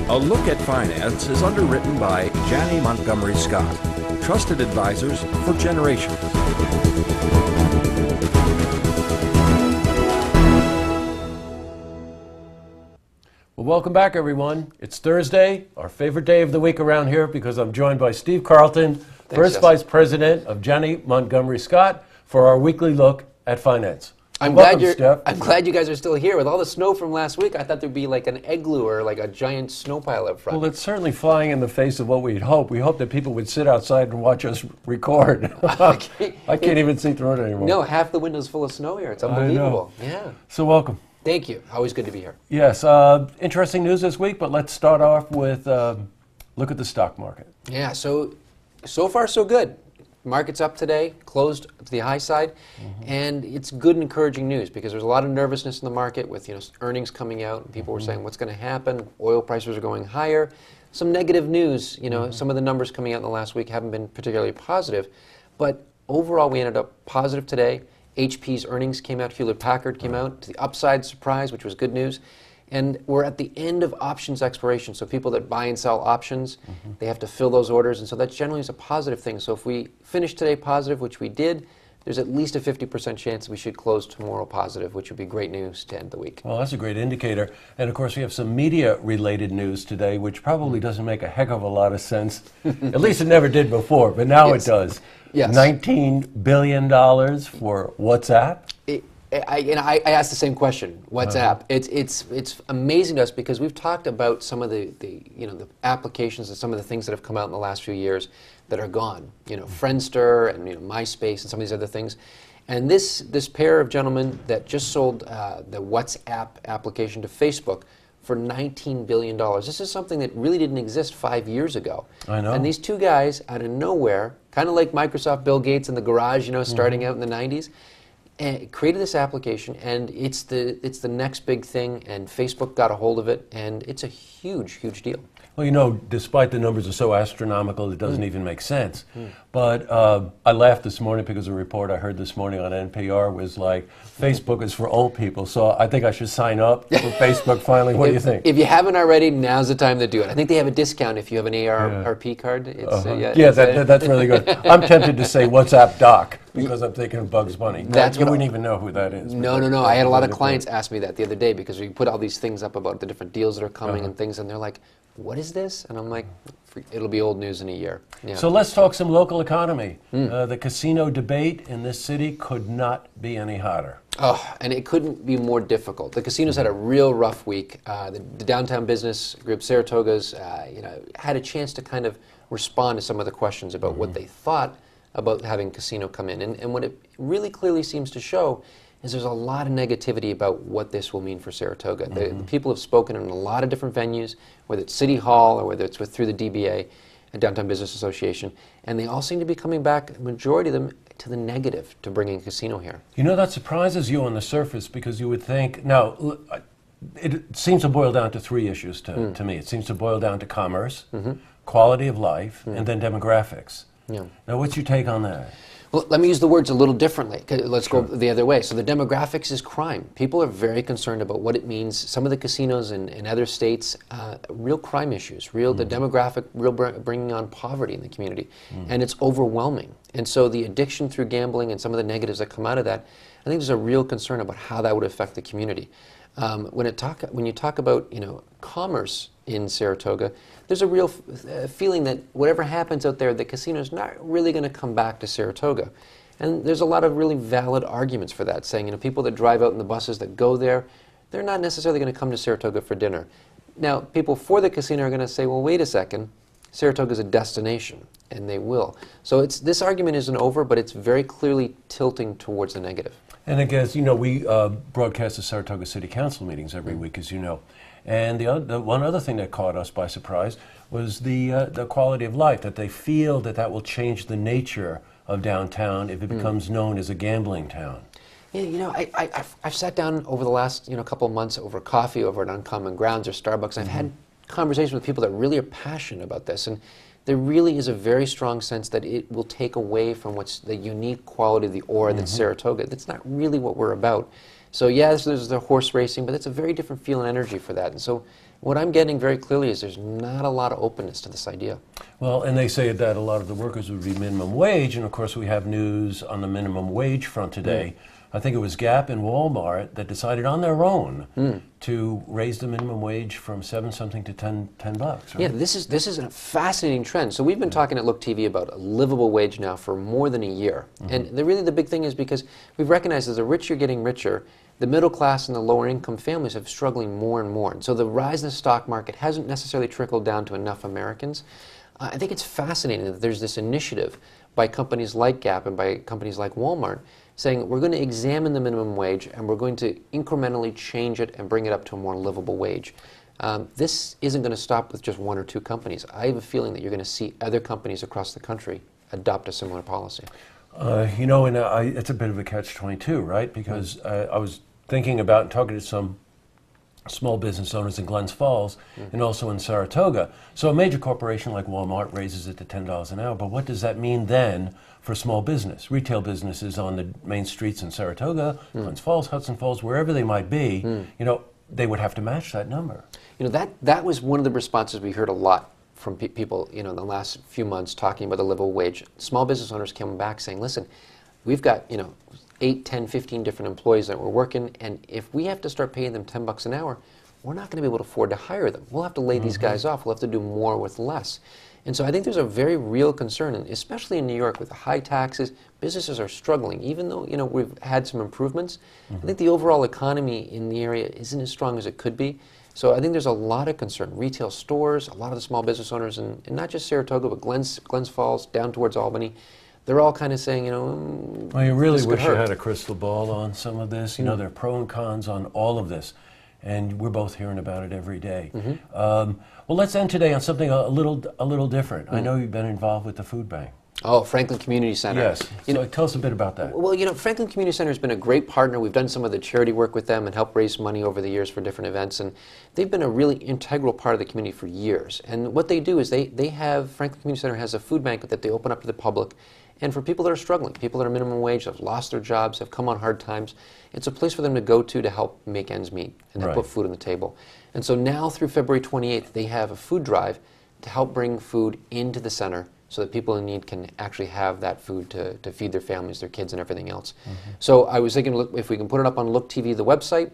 A Look at Finance is underwritten by Janney Montgomery Scott, trusted advisors for generations. Well, welcome back, everyone. It's Thursday, our favorite day of the week around here, because I'm joined by Steve Carleton, First Vice President of Janney Montgomery Scott, for our weekly look at finance. I'm glad you guys are still here. With all the snow from last week, I thought there'd be like an igloo or like a giant snow pile up front. Well, it's certainly flying in the face of what we'd hope. We hope that people would sit outside and watch us record. I can't even see through it anymore. No, half the window's full of snow here. It's unbelievable. Yeah. So welcome. Thank you. Always good to be here. Yes. Interesting news this week, but let's start off with look at the stock market. Yeah. So far so good. Market's up today, closed to the high side, and it's good and encouraging news because there's a lot of nervousness in the market with earnings coming out, and people were saying what's going to happen. Oil prices are going higher. Some negative news. Some of the numbers coming out in the last week haven't been particularly positive, but overall we ended up positive today. HP's earnings came out, Hewlett-Packard came out to the upside surprise, which was good news. And we're at the end of options expiration. So people that buy and sell options, they have to fill those orders. And so that generally is a positive thing. So if we finish today positive, which we did, there's at least a 50% chance we should close tomorrow positive, which would be great news to end the week. Well, that's a great indicator. And of course, we have some media-related news today, which probably doesn't make a heck of a lot of sense. At least it never did before, but now it does. Yes. $19 billion for WhatsApp. I asked the same question. WhatsApp. It's amazing to us because we've talked about some of the applications and some of the things that have come out in the last few years that are gone. Friendster and MySpace and some of these other things. And this pair of gentlemen that just sold the WhatsApp application to Facebook for $19 billion. This is something that really didn't exist 5 years ago. I know. And these two guys out of nowhere, kind of like Microsoft, Bill Gates in the garage, starting out in the 90s. And created this application, and it's the next big thing, and Facebook got a hold of it, and it's a huge deal. Well, despite the numbers are so astronomical, it doesn't even make sense. But I laughed this morning because a report I heard this morning on NPR was like, Facebook is for old people, so I think I should sign up for Facebook finally. What do you think? If you haven't already, now's the time to do it. I think they have a discount if you have an ARP card. That's really good. I'm tempted to say WhatsApp Doc because I'm thinking of Bugs Bunny. You wouldn't even know who that is. No. I had a lot of clients ask me that the other day because we put all these things up about the different deals that are coming and things, and they're like, what is this? And I'm like, it'll be old news in a year. Yeah. So let's talk some local economy. The casino debate in this city could not be any hotter. Oh, and it couldn't be more difficult. The casinos had a real rough week. The downtown business group, Saratoga's, had a chance to kind of respond to some of the questions about what they thought about having casino come in. And what it really clearly seems to show is there's a lot of negativity about what this will mean for Saratoga. The people have spoken in a lot of different venues, whether it's City Hall or whether it's through the DBA, and Downtown Business Association, and they all seem to be coming back, the majority of them, to the negative to bringing a casino here. That surprises you on the surface because you would think, now, it seems to boil down to three issues to me. It seems to boil down to commerce, quality of life, and then demographics. Yeah. Now, what's your take on that? Well, let me use the words a little differently. Let's go the other way. So the demographics is crime. People are very concerned about what it means. Some of the casinos in other states, real crime issues, the demographic, bringing on poverty in the community. And it's overwhelming. And so the addiction through gambling and some of the negatives that come out of that, I think there's a real concern about how that would affect the community. When you talk about commerce in Saratoga, there's a real feeling that whatever happens out there, the casino's not really going to come back to Saratoga. And there's a lot of really valid arguments for that, saying people that drive out in the buses that go there, they're not necessarily going to come to Saratoga for dinner. Now, people for the casino are going to say, well, wait a second, Saratoga's a destination, and they will. So this argument isn't over, but it's very clearly tilting towards the negative. And I guess, we broadcast the Saratoga City Council meetings every week, as you know. And the one other thing that caught us by surprise was the quality of life, that they feel that will change the nature of downtown if it becomes known as a gambling town. Yeah, I've sat down over the last couple of months over coffee over at Uncommon Grounds or Starbucks, and I've had conversations with people that really are passionate about this. And there really is a very strong sense that it will take away from what's the unique quality of the aura that's Saratoga. That's not really what we're about. So yes, there's the horse racing, but it's a very different feel and energy for that. And so What I'm getting very clearly is there's not a lot of openness to this idea. Well, and they say that a lot of the workers would be minimum wage, and of course we have news on the minimum wage front today. I think it was Gap and Walmart that decided on their own to raise the minimum wage from 7-something to $10 bucks. Right? Yeah, this is a fascinating trend. So we've been talking at Look TV about a livable wage now for more than a year. And really the big thing is because we've recognized as the rich are getting richer, the middle class and the lower income families are struggling more and more. And so the rise in the stock market hasn't necessarily trickled down to enough Americans. I think it's fascinating that there's this initiative by companies like Gap and by companies like Walmart saying we're going to examine the minimum wage and we're going to incrementally change it and bring it up to a more livable wage. This isn't going to stop with just one or two companies. I have a feeling that you're going to see other companies across the country adopt a similar policy. You know, and it's a bit of a catch-22, right? Because I was thinking about and talking to some small business owners in Glens Falls and also in Saratoga. So a major corporation like Walmart raises it to $10 an hour, but what does that mean then for small business? Retail businesses on the main streets in Saratoga, Glens Falls, Hudson Falls, wherever they might be, you know, they would have to match that number. You know, that was one of the responses we heard a lot from people, you know, in the last few months talking about the livable wage. Small business owners came back saying, listen, we've got, you know, 8, 10, 15 different employees that we're working, and if we have to start paying them $10 an hour, we're not going to be able to afford to hire them. We'll have to lay these guys off. We'll have to do more with less. And so I think there's a very real concern, and especially in New York with the high taxes, businesses are struggling. Even though, you know, we've had some improvements, I think the overall economy in the area isn't as strong as it could be. So I think there's a lot of concern. Retail stores, a lot of the small business owners, and not just Saratoga, but Glens Falls, down towards Albany, they're all kind of saying, you know, well, you really wish you had a crystal ball on some of this. You know, there are pro and cons on all of this, and we're both hearing about it every day. Well, let's end today on something a little different. I know you've been involved with the food bank. Oh, Franklin Community Center. Yes. So tell us a bit about that. Well, you know, Franklin Community Center has been a great partner. We've done some of the charity work with them and helped raise money over the years for different events. And they've been a really integral part of the community for years. And what they do is they have, Franklin Community Center has a food bank that they open up to the public. And for people that are struggling, people that are minimum wage, have lost their jobs, have come on hard times, it's a place for them to go to help make ends meet and to put food on the table. And so now through February 28th, they have a food drive to help bring food into the center so that people in need can actually have that food to feed their families, their kids, and everything else. So I was thinking, look, if we can put it up on Look TV, the website,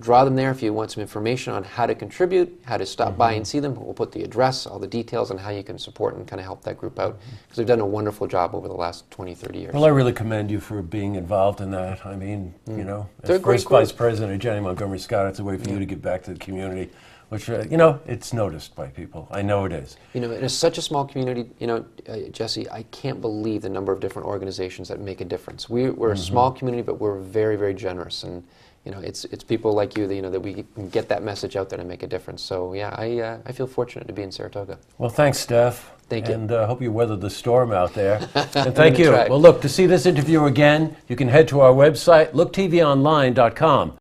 draw them there if you want some information on how to contribute, how to stop by and see them. We'll put the address, all the details on how you can support and kind of help that group out, because they've done a wonderful job over the last 20, 30 years. Well, I really commend you for being involved in that. I mean, you know, They're as a great first vice president of Janney Montgomery Scott, it's a way for you to give back to the community, which, you know, it's noticed by people. I know it is. You know, it's such a small community, you know, Jesse, I can't believe the number of different organizations that make a difference. We're a small community, but we're very, very generous. And you know, it's people like you that, you know, that we can get that message out there to make a difference. So yeah, I feel fortunate to be in Saratoga. Well, thanks, Steph. Thank you. And hope you weather the storm out there. And thank you. Try. Well, look, to see this interview again, you can head to our website, looktvonline.com.